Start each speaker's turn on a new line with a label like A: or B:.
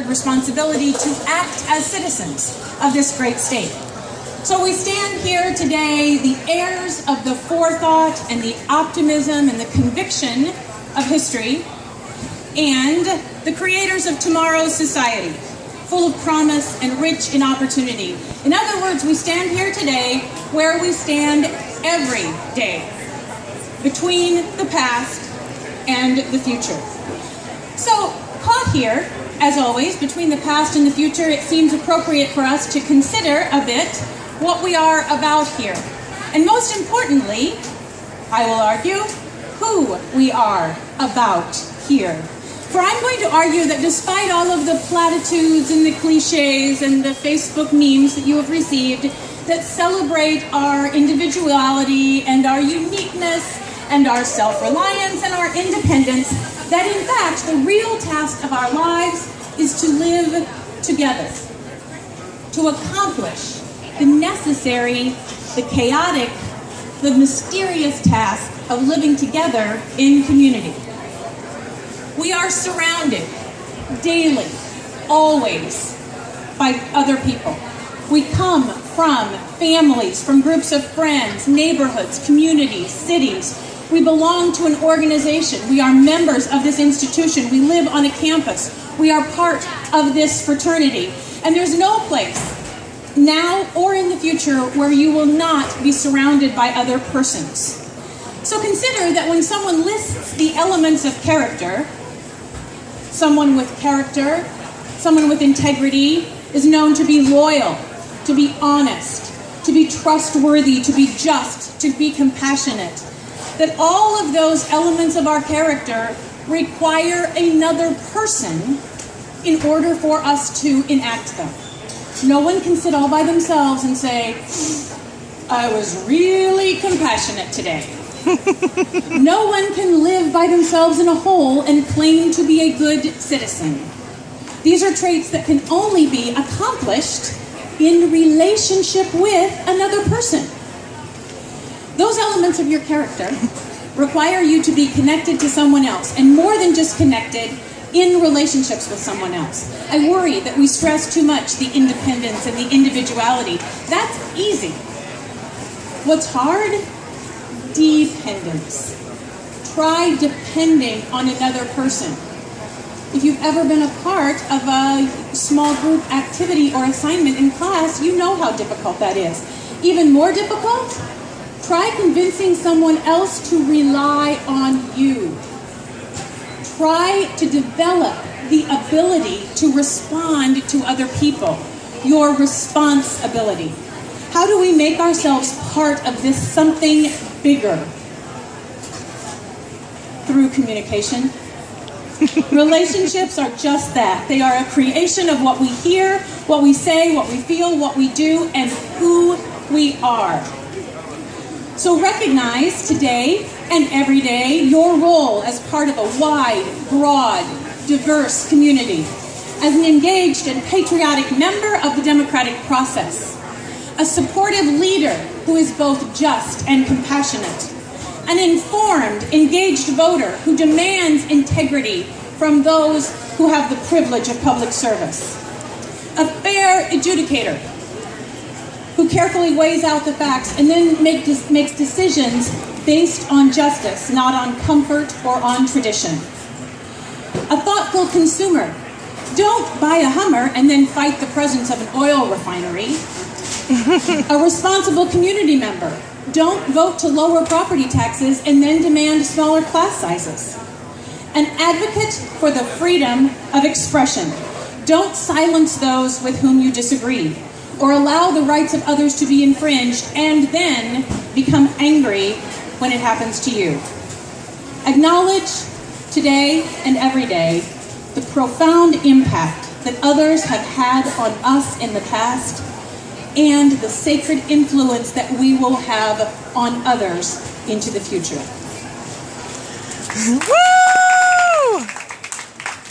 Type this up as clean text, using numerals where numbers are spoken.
A: responsibility to act as citizens of this great state. So we stand here today, the heirs of the forethought and the optimism and the conviction of history, and the creators of tomorrow's society, full of promise and rich in opportunity. In other words, we stand here today where we stand every day, between the past and the future. So, caught here, as always, between the past and the future, it seems appropriate for us to consider a bit what we are about here. And most importantly, I will argue, who we are about here. For I'm going to argue that despite all of the platitudes and the cliches and the Facebook memes that you have received that celebrate our individuality and our uniqueness and our self-reliance and our independence, that in fact the real task of our lives is to live together, to accomplish the necessary, the chaotic, the mysterious task of living together in community. We are surrounded daily, always, by other people. We come from families, from groups of friends, neighborhoods, communities, cities. We belong to an organization. We are members of this institution. We live on a campus. We are part of this fraternity. And there's no place, now or in the future, where you will not be surrounded by other persons. So consider that when someone lists the elements of character, someone with character, someone with integrity, is known to be loyal, to be honest, to be trustworthy, to be just, to be compassionate. That all of those elements of our character require another person in order for us to enact them. No one can sit all by themselves and say, I was really compassionate today. No one can live by themselves in a hole and claim to be a good citizen. These are traits that can only be accomplished in relationship with another person. Those elements of your character require you to be connected to someone else, and more than just connected, in relationships with someone else. I worry that we stress too much the independence and the individuality. That's easy. What's hard? Dependence. Try depending on another person. If you've ever been a part of a small group activity or assignment in class, you know how difficult that is. Even more difficult? Try convincing someone else to rely on you. Try to develop the ability to respond to other people, your response ability. How do we make ourselves part of this something bigger? Through communication. Relationships are just that. They are a creation of what we hear, what we say, what we feel, what we do, and who we are. So recognize today and every day your role as part of a wide, broad, diverse community, as an engaged and patriotic member of the democratic process, a supportive leader who is both just and compassionate, an informed, engaged voter who demands integrity from those who have the privilege of public service, a fair adjudicator who carefully weighs out the facts and then makes decisions based on justice, not on comfort or on tradition. A thoughtful consumer. Don't buy a Hummer and then fight the presence of an oil refinery. A responsible community member. Don't vote to lower property taxes and then demand smaller class sizes. An advocate for the freedom of expression. Don't silence those with whom you disagree, or allow the rights of others to be infringed and then become angry when it happens to you. Acknowledge today and every day the profound impact that others have had on us in the past and the sacred influence that we will have on others into the future.
B: Woo!